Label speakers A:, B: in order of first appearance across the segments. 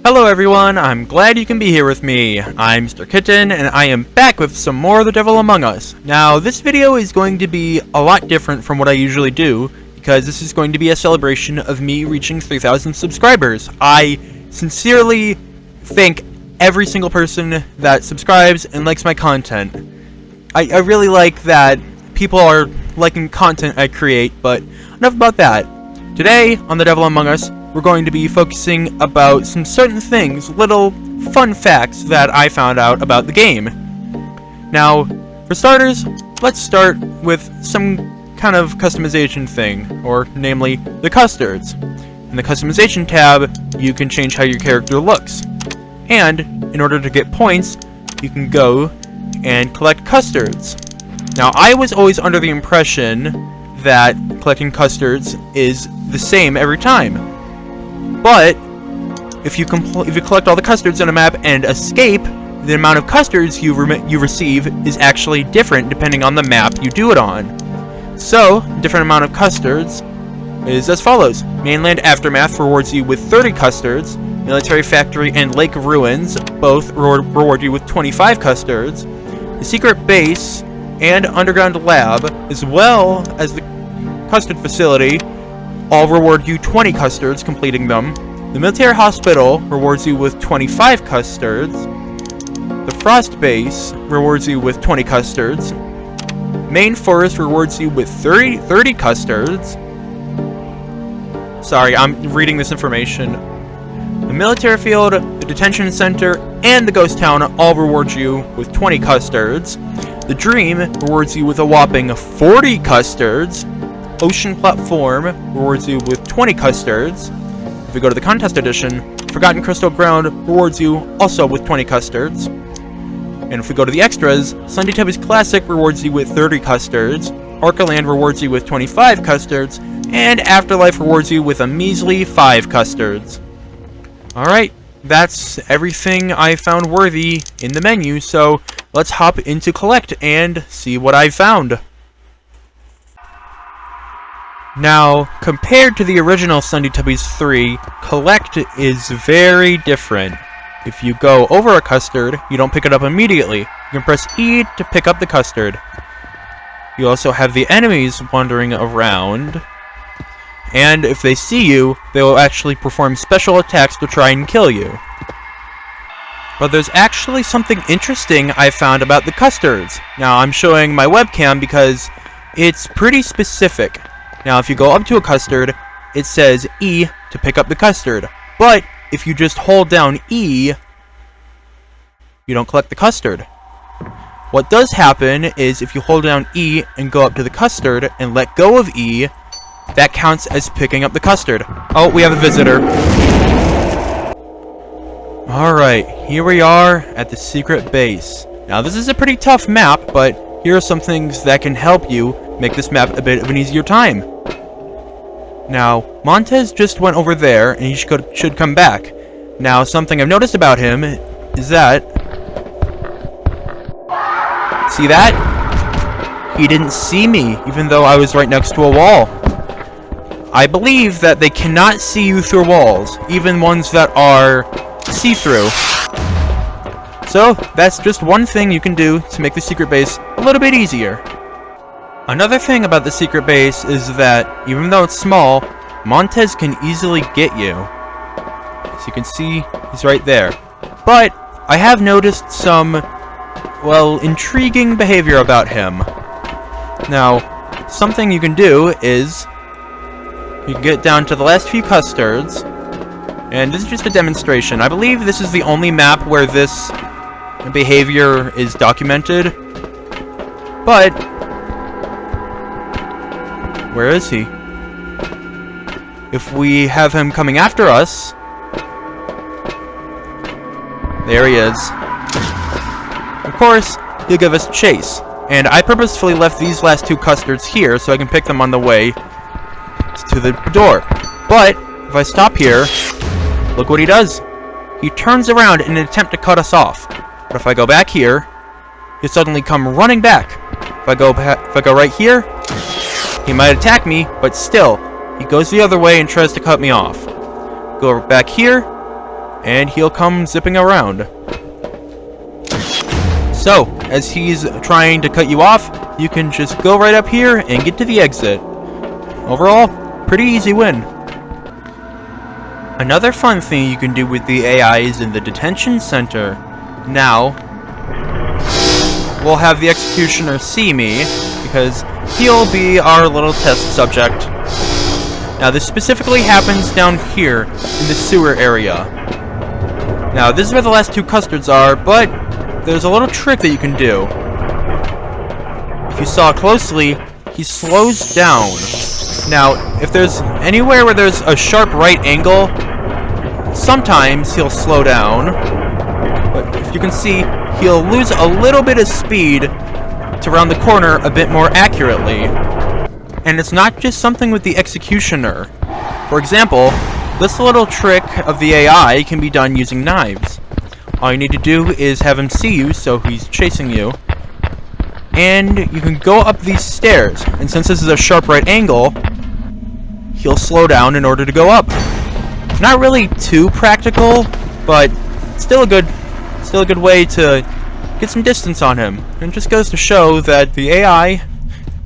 A: Hello everyone, I'm glad you can be here with me. I'm Mr. Kitten, and I am back with some more of The Devil Among Us. Now, this video is going to be a lot different from what I usually do, because this is going to be a celebration of me reaching 3,000 subscribers. I sincerely thank every single person that subscribes and likes my content. I really like that people are liking content I create, but enough about that. Today, on The Devil Among Us, we're going to be focusing about some certain things, little fun facts that I found out about the game. Now, for starters, let's start with some kind of customization thing, or namely, the custards. In the customization tab, you can change how your character looks. And, in order to get points, you can go and collect custards. Now, I was always under the impression that collecting custards is the same every time. But if you collect all the custards on a map and escape, the amount of custards you receive is actually different depending on the map you do it on. So, different amount of custards is as follows. Mainland Aftermath rewards you with 30 custards. Military Factory and Lake Ruins both reward you with 25 custards. The Secret Base and Underground Lab, as well as the Custard Facility, all reward you 20 custards completing them. The Military Hospital rewards you with 25 custards. The Frost Base rewards you with 20 custards. Main Forest rewards you with 30 custards. Sorry, I'm reading this information. The Military Field, the Detention Center, and the Ghost Town all reward you with 20 custards. The Dream rewards you with a whopping 40 custards. Ocean Platform rewards you with 20 custards. If we go to the Contest Edition, Forgotten Crystal Ground rewards you also with 20 custards. And if we go to the extras, Slendytubbies Classic rewards you with 30 custards. Orcaland rewards you with 25 custards. And Afterlife rewards you with a measly 5 custards. Alright, that's everything I found worthy in the menu, so let's hop into Collect and see what I found. Now, compared to the original Slendytubbies 3, Collect is very different. If you go over a custard, you don't pick it up immediately. You can press E to pick up the custard. You also have the enemies wandering around, and if they see you, they will actually perform special attacks to try and kill you. But there's actually something interesting I found about the custards. Now, I'm showing my webcam because it's pretty specific. Now, if you go up to a custard, it says E to pick up the custard. But if you just hold down E, you don't collect the custard. What does happen is if you hold down E and go up to the custard and let go of E, that counts as picking up the custard. Oh, we have a visitor. Alright, here we are at the secret base. Now, this is a pretty tough map, but here are some things that can help you make this map a bit of an easier time. Now, Montez just went over there, and he should come back. Now, something I've noticed about him is that... See that? He didn't see me, even though I was right next to a wall. I believe that they cannot see you through walls, even ones that are see-through. So, that's just one thing you can do to make the secret base a little bit easier. Another thing about the secret base is that, even though it's small, Montez can easily get you. As you can see, he's right there. But, I have noticed some, well, intriguing behavior about him. Now, something you can do is, you can get down to the last few custards, and this is just a demonstration. I believe this is the only map where this behavior is documented, but where is he? If we have him coming after us, there he is. Of course, he'll give us chase, and I purposefully left these last two custards here so I can pick them on the way to the door. But if I stop here, look what he does. He turns around in an attempt to cut us off. But if I go back here, he'll suddenly come running back. If I go right here, he might attack me, but still, he goes the other way and tries to cut me off. Go back here, and he'll come zipping around. So, as he's trying to cut you off, you can just go right up here and get to the exit. Overall, pretty easy win. Another fun thing you can do with the AI is in the detention center. Now, we'll have the executioner see me, because he'll be our little test subject. Now, this specifically happens down here in the sewer area. Now, this is where the last two custards are, but there's a little trick that you can do. If you saw closely, he slows down. Now, if there's anywhere where there's a sharp right angle, sometimes he'll slow down. But if you can see, he'll lose a little bit of speed to round the corner a bit more accurately. And it's not just something with the executioner. For example, this little trick of the AI can be done using knives. All you need to do is have him see you, so he's chasing you. And you can go up these stairs. And since this is a sharp right angle, he'll slow down in order to go up. Not really too practical, but still a good way to get some distance on him. And it just goes to show that the AI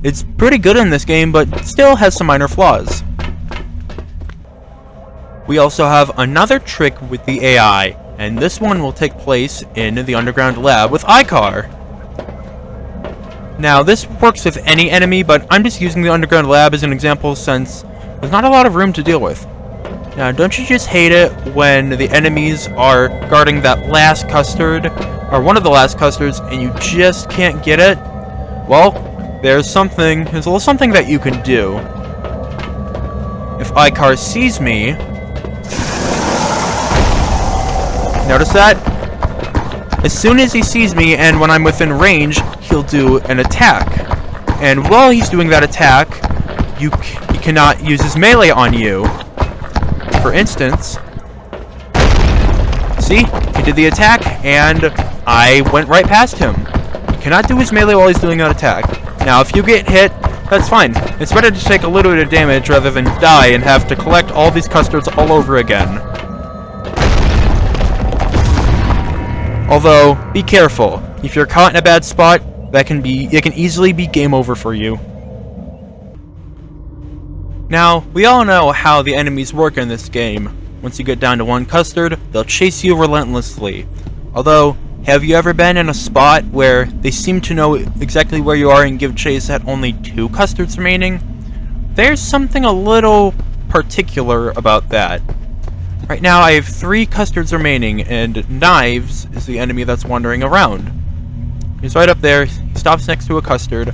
A: is pretty good in this game, but still has some minor flaws. We also have another trick with the AI, and this one will take place in the underground lab with iCar. Now, this works with any enemy, but I'm just using the underground lab as an example since there's not a lot of room to deal with. Now, don't you just hate it when the enemies are guarding that last custard, or one of the last custards, and you just can't get it? Well, there's a little something that you can do. If iCar sees me, notice that? As soon as he sees me and when I'm within range, he'll do an attack. And while he's doing that attack, he cannot use his melee on you. For instance, see? He did the attack and I went right past him. He cannot do his melee while he's doing that attack. Now, if you get hit, that's fine. It's better to take a little bit of damage rather than die and have to collect all these custards all over again. Although, be careful. If you're caught in a bad spot, it can easily be game over for you. Now, we all know how the enemies work in this game. Once you get down to one custard, they'll chase you relentlessly. Although, have you ever been in a spot where they seem to know exactly where you are and give chase at only 2 custards remaining? There's something a little particular about that. Right now I have 3 custards remaining, and Knives is the enemy that's wandering around. He's right up there, he stops next to a custard.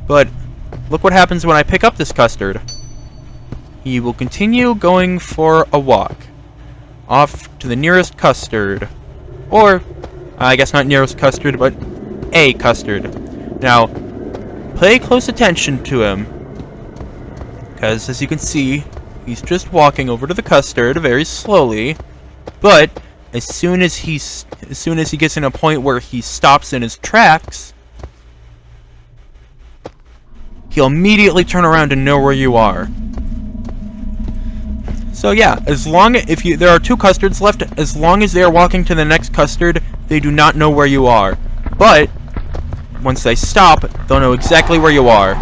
A: But look what happens when I pick up this custard. He will continue going for a walk off to the nearest custard. Or, I guess not nearest custard, but a custard. Now, pay close attention to him, because as you can see, he's just walking over to the custard very slowly, but as soon as he gets in a point where he stops in his tracks, he'll immediately turn around and know where you are. So yeah, there are 2 custards left, as long as they are walking to the next custard, they do not know where you are. But once they stop, they'll know exactly where you are.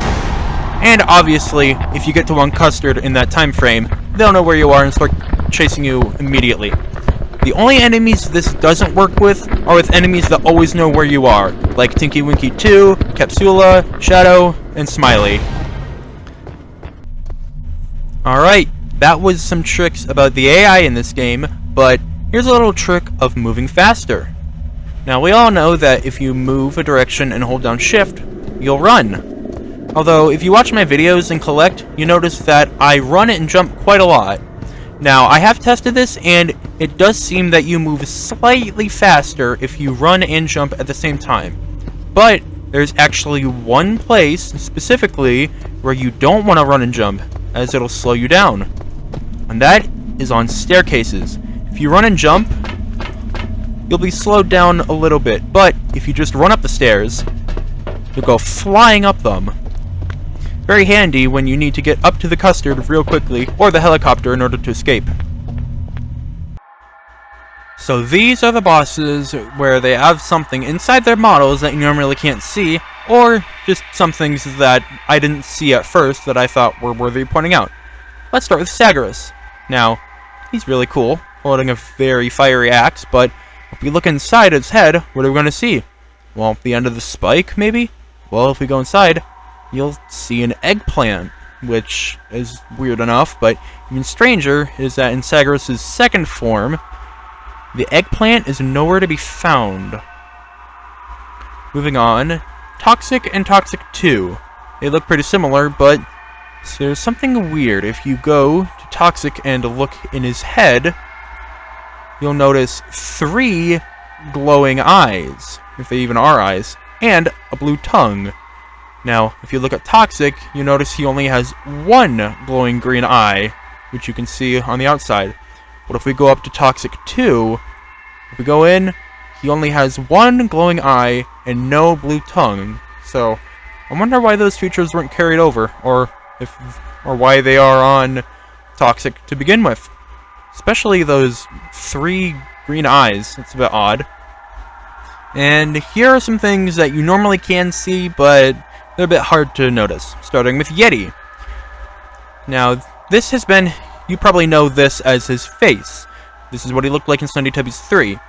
A: And obviously, if you get to one custard in that time frame, they'll know where you are and start chasing you immediately. The only enemies this doesn't work with are with enemies that always know where you are, like Tinky Winky 2, Capsula, Shadow, and Smiley. Alright, that was some tricks about the AI in this game, but here's a little trick of moving faster. Now, we all know that if you move a direction and hold down shift, you'll run. Although, if you watch my videos and collect, you notice that I run and jump quite a lot. Now, I have tested this, and it does seem that you move slightly faster if you run and jump at the same time. But there's actually one place, specifically, where you don't want to run and jump, as it'll slow you down. And that is on staircases. If you run and jump, you'll be slowed down a little bit, but if you just run up the stairs, you'll go flying up them. Very handy when you need to get up to the custard real quickly, or the helicopter in order to escape. So these are the bosses where they have something inside their models that you normally can't see, or just some things that I didn't see at first that I thought were worthy of pointing out. Let's start with Hazardous. Now, he's really cool, holding a very fiery axe, but if we look inside his head, what are we going to see? Well, the end of the spike, maybe? Well, if we go inside, you'll see an eggplant, which is weird enough, but even stranger is that in Hazardous' second form, the eggplant is nowhere to be found. Moving on, Toxic and Toxic 2. They look pretty similar, but there's something weird. If you go to Toxic and look in his head, you'll notice 3 glowing eyes, if they even are eyes, and a blue tongue. Now, if you look at Toxic, you notice he only has 1 glowing green eye, which you can see on the outside. But if we go up to Toxic 2, if we go in, he only has 1 glowing eye and no blue tongue. So, I wonder why those features weren't carried over, or why they are on Toxic to begin with. Especially those 3 green eyes. It's a bit odd. And here are some things that you normally can see, but they're a bit hard to notice. Starting with Yeti. Now, this has been... You probably know this as his face. This is what he looked like in Slendytubbies 3.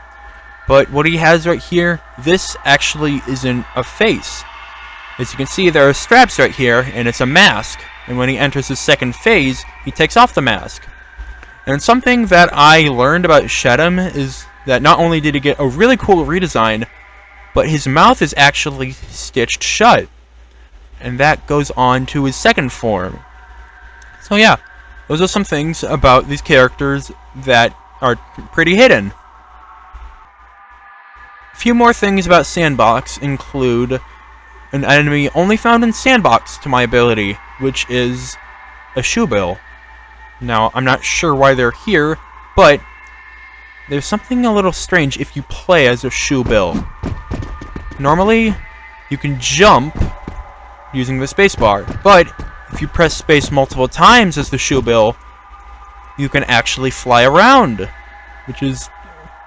A: But what he has right here, this actually isn't a face. As you can see, there are straps right here, and it's a mask. And when he enters his second phase, he takes off the mask. And something that I learned about Shoebill is that not only did he get a really cool redesign, but his mouth is actually stitched shut. And that goes on to his second form. So yeah. Those are some things about these characters that are pretty hidden. A few more things about Sandbox include an enemy only found in Sandbox to my ability, which is a Shoebill. Now, I'm not sure why they're here, but there's something a little strange if you play as a Shoebill. Normally, you can jump using the spacebar, but if you press space multiple times as the Shoebill, you can actually fly around, which is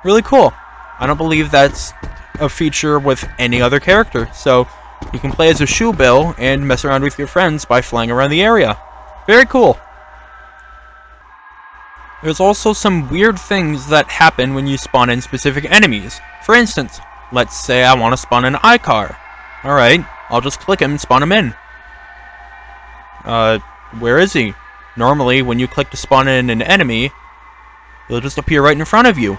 A: really cool. I don't believe that's a feature with any other character, so you can play as a Shoebill and mess around with your friends by flying around the area. Very cool. There's also some weird things that happen when you spawn in specific enemies. For instance, let's say I want to spawn an iCar. Alright, I'll just click him and spawn him in. Where is he? Normally, when you click to spawn in an enemy, he'll just appear right in front of you.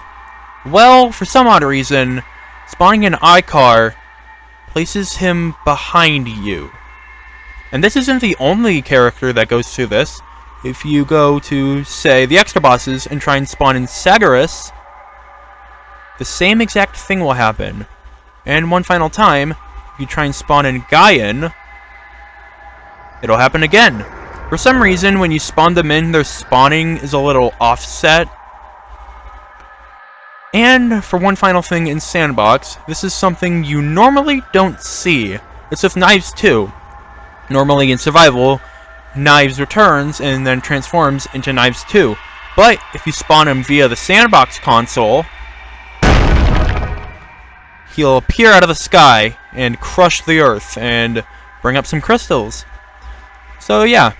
A: Well, for some odd reason, spawning an iCar places him behind you. And this isn't the only character that goes through this. If you go to, say, the extra bosses and try and spawn in Hazardous, the same exact thing will happen. And one final time, if you try and spawn in Gaian, it'll happen again. For some reason, when you spawn them in, their spawning is a little offset. And for one final thing in Sandbox, this is something you normally don't see. It's with Knives too. Normally in Survival, Knives returns and then transforms into Knives 2. But if you spawn him via the Sandbox console, he'll appear out of the sky and crush the earth and bring up some crystals. So yeah,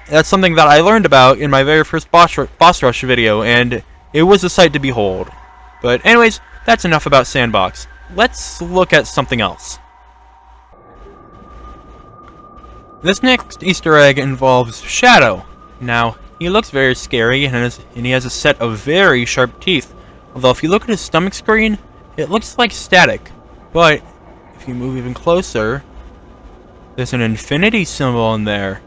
A: that's something that I learned about in my very first boss rush video, and it was a sight to behold. But anyways, that's enough about Sandbox. Let's look at something else. This next Easter egg involves Shadow. Now, he looks very scary, and he has a set of very sharp teeth. Although if you look at his stomach screen, it looks like static. But if you move even closer, there's an infinity symbol in there.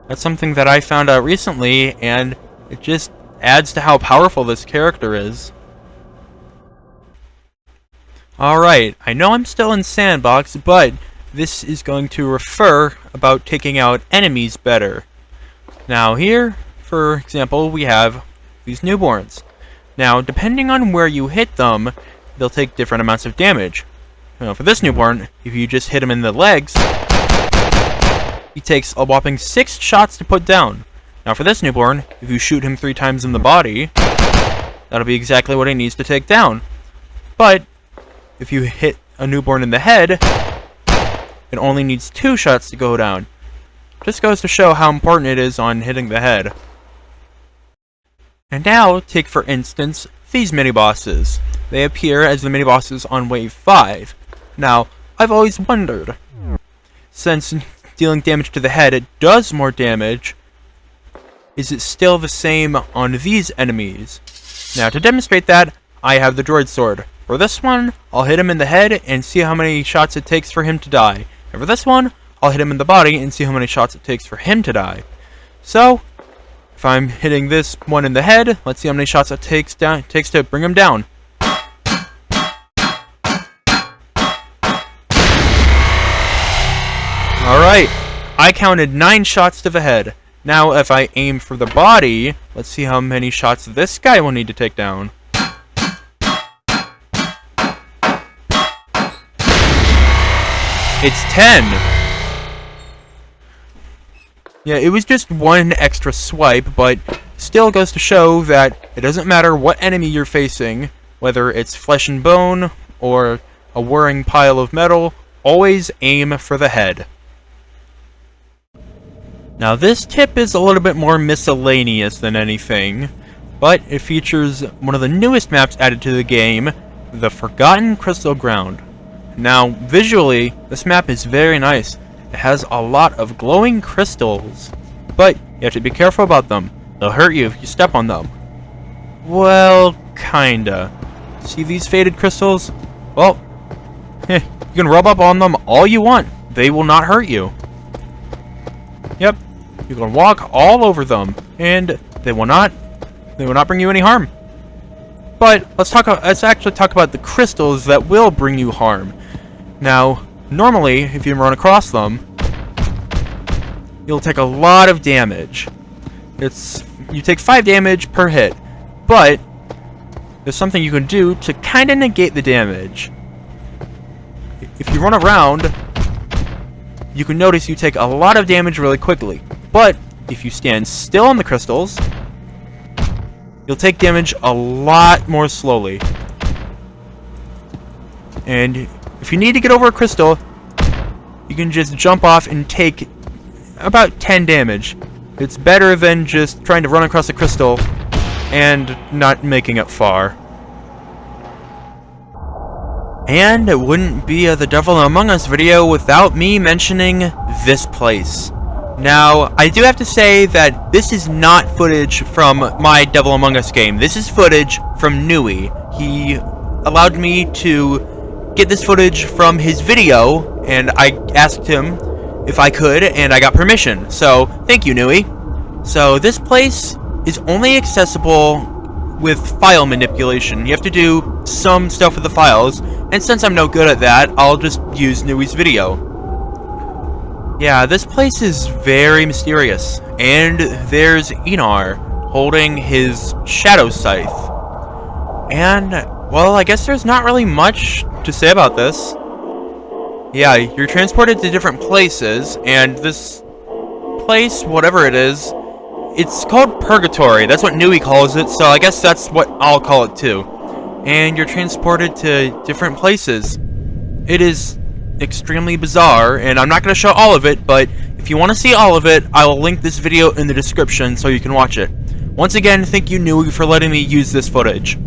A: That's something that I found out recently, and it just adds to how powerful this character is. Alright, I know I'm still in Sandbox, but this is going to refer about taking out enemies better. Now here, for example, we have these newborns. Now, depending on where you hit them, they'll take different amounts of damage. Now, for this newborn, if you just hit him in the legs, he takes a whopping 6 shots to put down. Now for this newborn, if you shoot him 3 times in the body, that'll be exactly what he needs to take down. But if you hit a newborn in the head, it only needs 2 shots to go down. Just goes to show how important it is on hitting the head. And now, take for instance, these mini-bosses. They appear as the mini-bosses on Wave 5. Now, I've always wondered, since dealing damage to the head, it does more damage, is it still the same on these enemies? Now, to demonstrate that, I have the droid sword. For this one, I'll hit him in the head and see how many shots it takes for him to die. And for this one, I'll hit him in the body and see how many shots it takes for him to die. So, if I'm hitting this one in the head, let's see how many shots it takes to bring him down. Alright, I counted 9 shots to the head. Now, if I aim for the body, let's see how many shots this guy will need to take down. It's 10. Yeah, it was just 1 extra swipe, but still goes to show that it doesn't matter what enemy you're facing, whether it's flesh and bone or a whirring pile of metal, always aim for the head. Now this tip is a little bit more miscellaneous than anything, but it features one of the newest maps added to the game, the Forgotten Crystal Ground. Now, visually, this map is very nice. It has a lot of glowing crystals, but you have to be careful about them. They'll hurt you if you step on them. Well, kinda. See these faded crystals? Well, you can rub up on them all you want. They will not hurt you. Yep, you can walk all over them, and they will not bring you any harm. But let's actually talk about the crystals that will bring you harm. Now, normally, if you run across them, you'll take a lot of damage. You take 5 damage per hit, but there's something you can do to kind of negate the damage. If you run around, you can notice you take a lot of damage really quickly. But if you stand still on the crystals, you'll take damage a lot more slowly. And if you need to get over a crystal, you can just jump off and take about 10 damage. It's better than just trying to run across a crystal and not making it far. And it wouldn't be the Devil Among Us video without me mentioning this place. Now, I do have to say that this is not footage from my Devil Among Us game. This is footage from Nui. He allowed me to get this footage from his video, and I asked him if I could, and I got permission. So, thank you, Nui. So, this place is only accessible with file manipulation. You have to do some stuff with the files, and since I'm no good at that, I'll just use Nui's video. Yeah, this place is very mysterious, and there's Enar holding his shadow scythe. And, well, I guess there's not really much to say about this. Yeah, you're transported to different places, and this place, whatever it is, it's called Purgatory. That's what Nui calls it, so I guess that's what I'll call it too. And you're transported to different places. It is extremely bizarre, and I'm not going to show all of it, but if you want to see all of it, I will link this video in the description so you can watch it. Once again, thank you, Nui, for letting me use this footage.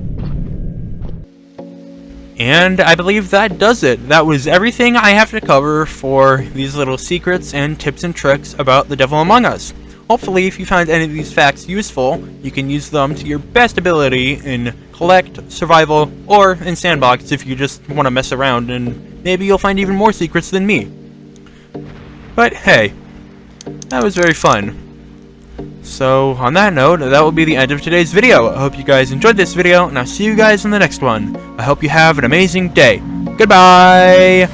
A: And I believe that does it. That was everything I have to cover for these little secrets and tips and tricks about the Devil Among Us. Hopefully, if you find any of these facts useful, you can use them to your best ability in Collect, Survival, or in Sandbox if you just want to mess around, and maybe you'll find even more secrets than me. But hey, that was very fun. So, on that note, that will be the end of today's video. I hope you guys enjoyed this video, and I'll see you guys in the next one. I hope you have an amazing day. Goodbye!